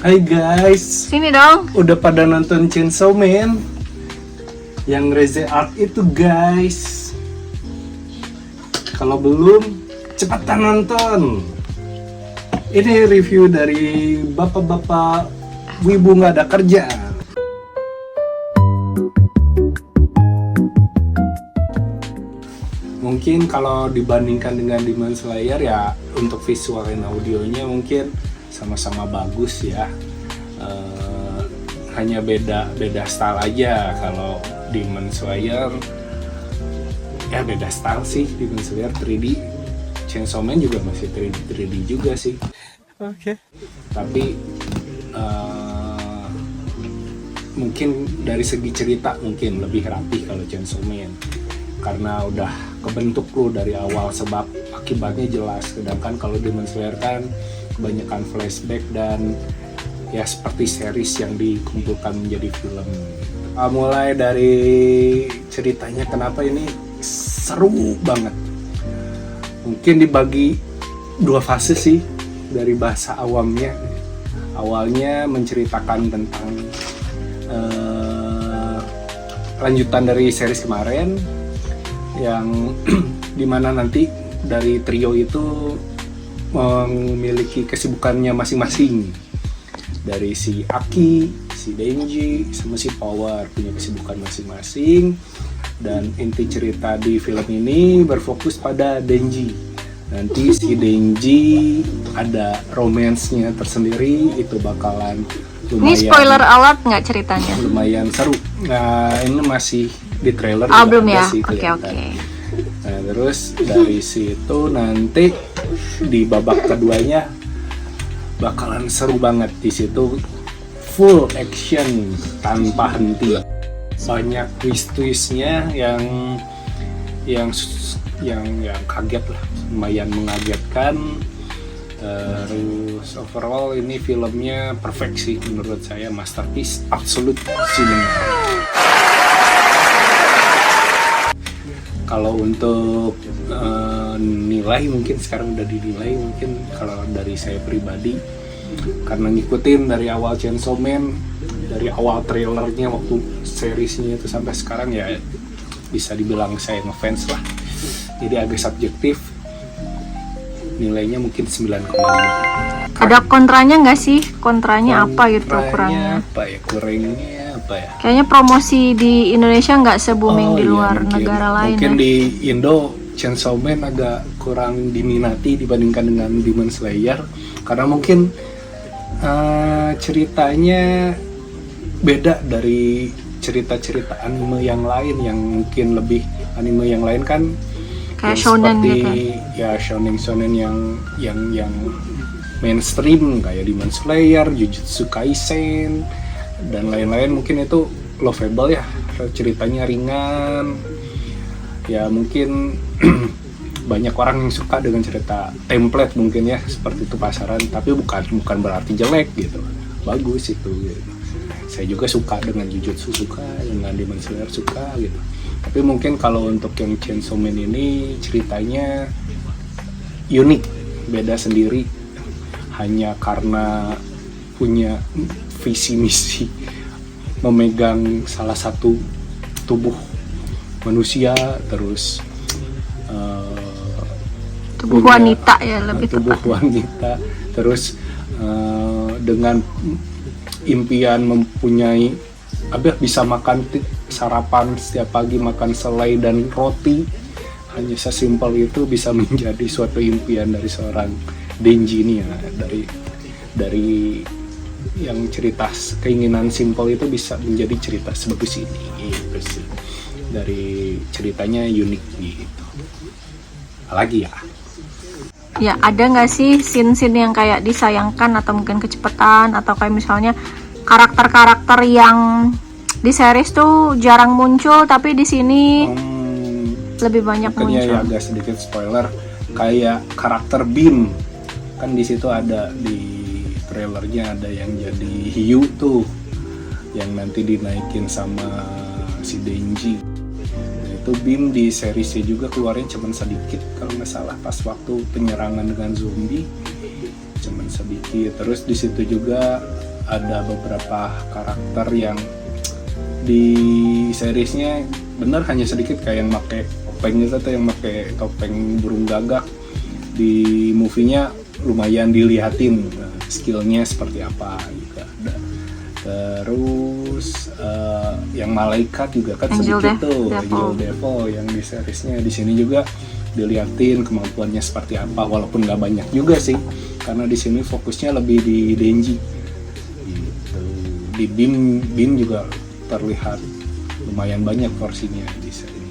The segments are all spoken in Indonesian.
Hai guys, Sini dong. udah pada nonton Chainsaw Man yang Reze Art itu guys? Kalau belum, cepetan nonton. Ini review dari bapak-bapak wibu nggak ada kerja. Mungkin kalau dibandingkan dengan Demon Slayer ya, untuk visual dan audionya mungkin sama-sama bagus ya. Hanya beda style aja. Kalau Demon Slayer ya beda style sih. Demon Slayer 3D, Chainsaw Man juga masih 3D juga sih. Oke. Tapi mungkin dari segi cerita mungkin lebih rapih kalau Chainsaw Man, karena udah kebentuk lu dari awal sebab akibatnya jelas. Sedangkan kalau Demon Slayer kan kebanyakan flashback dan ya seperti series yang dikumpulkan menjadi film. Mulai dari ceritanya, kenapa ini seru banget. Mungkin dibagi dua fase sih dari bahasa awamnya. Awalnya menceritakan tentang lanjutan dari series kemarin yang dimana nanti dari trio itu memiliki kesibukannya masing-masing. Dari si Aki, si Denji, sama si Power punya kesibukan masing-masing. Dan inti cerita di film ini berfokus pada Denji. Nanti si Denji ada romance-nya tersendiri, itu bakalan lumayan. Ini spoiler alert nggak ceritanya? Lumayan seru. Nah, ini masih di trailer. Belum ya? Oke. Nah, terus dari situ nanti di babak keduanya bakalan seru banget. Di situ full action tanpa henti. Banyak twist-twistnya yang kaget lah, lumayan mengagetkan. Terus overall ini filmnya perfect sih menurut saya, masterpiece, absolute cinema. Kalau untuk nilai mungkin sekarang udah dinilai, mungkin kalau dari saya pribadi karena ngikutin dari awal Chainsaw Man, dari awal trailernya waktu seriesnya itu sampai sekarang, ya bisa dibilang saya ngefans lah. Jadi agak subjektif, nilainya mungkin 9,5. Ada kontranya nggak sih? Kontranya apa gitu kurangnya? Kurangnya apa ya? Kayaknya promosi di Indonesia nggak se-booming di luar negara lain. Mungkin ya? di Indo Chainsaw Man agak kurang diminati dibandingkan dengan Demon Slayer, karena mungkin ceritanya beda dari cerita-cerita anime yang lain, yang mungkin lebih anime yang lain kan kayak seperti shonen gitu. Ya shonen yang mainstream kayak Demon Slayer, Jujutsu Kaisen dan lain-lain, mungkin itu lovable ya, ceritanya ringan. Ya mungkin banyak orang yang suka dengan cerita template mungkin ya, seperti itu pasaran, tapi bukan berarti jelek gitu. Bagus itu gitu. Saya juga suka dengan Jujutsu, suka dengan Demon Slayer, suka gitu. Tapi mungkin kalau untuk yang Chainsaw Man ini ceritanya unik, beda sendiri, hanya karena punya visi misi memegang salah satu tubuh manusia, terus Tubuh wanita ya lebih tubuh tepat. wanita, terus dengan impian mempunyai bisa makan sarapan setiap pagi, makan selai dan roti, hanya sesimpel itu bisa menjadi suatu impian dari seorang Denji ini ya. Dari yang cerita keinginan simpel itu bisa menjadi cerita sebagus ini gitu sih. Dari ceritanya unik gitu. Apalagi ya? Ya ada nggak sih scene-scene yang kayak disayangkan atau mungkin kecepatan, atau kayak misalnya karakter-karakter yang di series tuh jarang muncul tapi di sini lebih banyak muncul. Ya agak sedikit spoiler, kayak karakter Beam kan di situ ada, di trailernya ada yang jadi hiu tuh, yang nanti dinaikin sama si Denji. Itu Beam di seriesnya juga keluarnya cuman sedikit kalau nggak salah, pas waktu penyerangan dengan zombie cuman sedikit. Terus di situ juga ada beberapa karakter yang di seriesnya bener hanya sedikit, kayak yang pakai topeng gitu tuh, yang pakai topeng burung gagak. Di movie-nya lumayan dilihatin skillnya seperti apa juga ada. Terus yang malaikat juga kan sedikit tuh, Angel Devil yang di seriesnya. Di sini juga dilihatin kemampuannya seperti apa, walaupun nggak banyak juga sih, karena di sini fokusnya lebih di Denji gitu. Di Bim juga terlihat lumayan banyak porsinya di sini.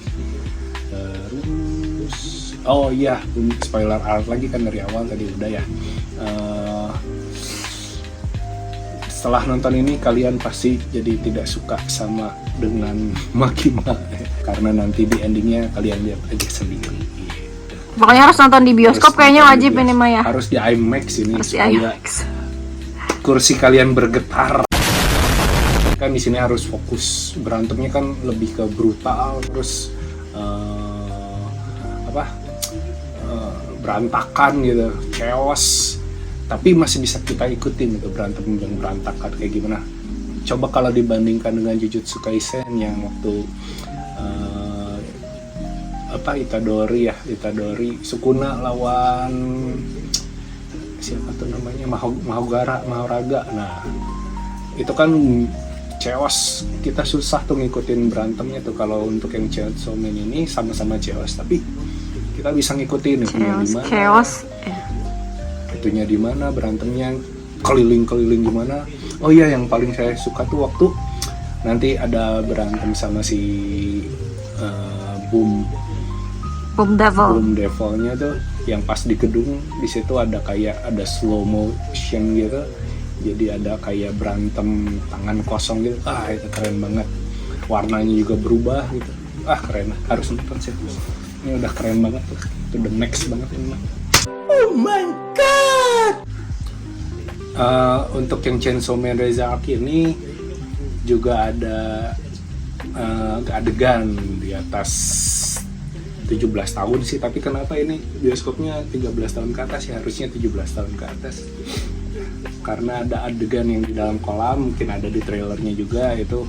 Terus oh iya, spoiler alert lagi kan dari awal tadi udah ya. Setelah nonton ini kalian pasti jadi tidak suka sama dengan Makima karena nanti di endingnya kalian lihat aja sendiri gitu. Pokoknya harus nonton di bioskop, kayaknya wajib ini mah ya. Harus di IMAX ini harus supaya di IMAX. Kursi kalian bergetar. Kan di sini harus fokus, berantemnya kan lebih ke brutal, terus berantakan gitu, chaos, tapi masih bisa kita ikutin gitu berantem yang berantakan kayak gimana. Coba kalau dibandingkan dengan Jujutsu Kaisen yang waktu Itadori Sukuna lawan siapa tuh namanya, Mahoraga. Nah itu kan chaos, kita susah tuh ngikutin berantemnya tuh. Kalau untuk yang Chainsaw Man ini sama-sama chaos, tapi kita bisa ngikutin itunya di mana, itunya di mana, berantemnya keliling-keliling gimana. Oh iya, yang paling saya suka tuh waktu nanti ada berantem sama si Boom Devilnya tuh, yang pas di gedung di situ ada kayak ada slow motion gitu, jadi ada kayak berantem tangan kosong gitu. Itu keren banget, warnanya juga berubah gitu. Keren, harus nonton sih. Ini udah keren banget tuh, itu the next banget ini. Oh my god. Untuk yang Chainsaw Man Rezark ini juga ada adegan di atas 17 tahun sih, tapi kenapa ini bioskopnya 13 tahun ke atas ya, harusnya 17 tahun ke atas. Karena ada adegan yang di dalam kolam, mungkin ada di trailernya juga, itu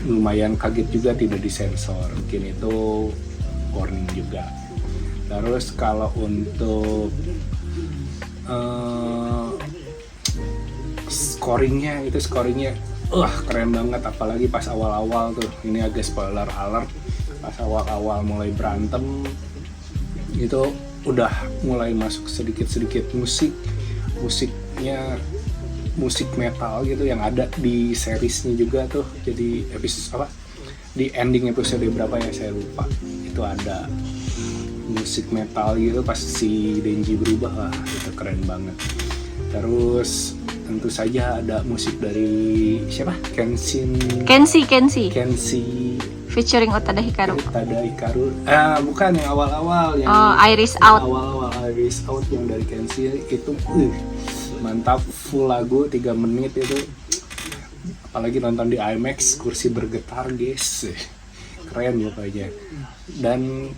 lumayan kaget juga tidak disensor, mungkin itu warning juga. Terus kalau untuk scoringnya keren banget, apalagi pas awal-awal tuh, ini agak spoiler alert, pas awal-awal mulai berantem itu udah mulai masuk sedikit-sedikit musiknya, musik metal gitu yang ada di seriesnya juga tuh. Jadi episode di ending episode berapa ya saya lupa, itu ada musik metal gitu pas si Denji berubah. Itu keren banget. Terus tentu saja ada musik dari siapa? Kenshi featuring Utada Hikaru. Bukan yang awal-awal, yang Iris Out. Awal-awal Iris Out yang dari Kenshi itu mantap, full lagu 3 menit itu. Apalagi nonton di IMAX, kursi bergetar guys, keren pokoknya. Dan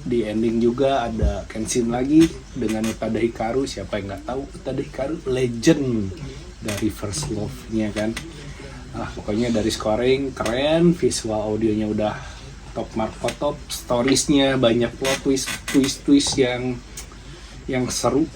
di ending juga ada Kenshin lagi dengan Utada Hikaru. Siapa yang nggak tahu Utada Hikaru, legend dari First Love-nya kan. Pokoknya dari scoring keren, visual audionya udah top markot top, storiesnya banyak plot twist yang seru.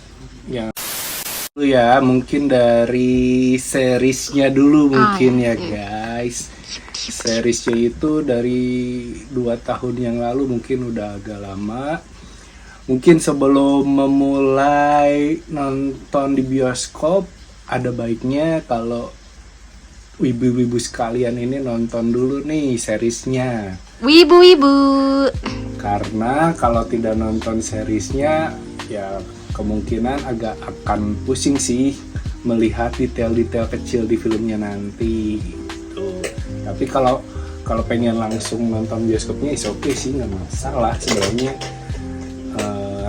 Ya mungkin dari seriesnya dulu mungkin ya guys. Seriesnya itu dari 2 tahun yang lalu, mungkin udah agak lama. Mungkin sebelum memulai nonton di bioskop, ada baiknya kalau wibu-wibu sekalian ini nonton dulu nih seriesnya. Wibu-wibu. Karena kalau tidak nonton seriesnya, ya kemungkinan agak akan pusing sih melihat detail-detail kecil di filmnya nanti. Tapi kalau pengen langsung nonton bioskopnya, is oke sih, nggak masalah sebenarnya,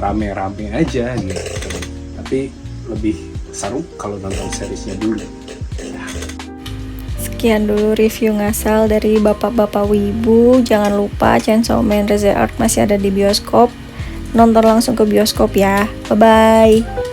rame-rame aja gitu. Tapi lebih seru kalau nonton seriesnya dulu. Sekian dulu review ngasal dari bapak-bapak wibu. Jangan lupa Chainsaw Man Rezark masih ada di bioskop. Nonton langsung ke bioskop ya. Bye-bye.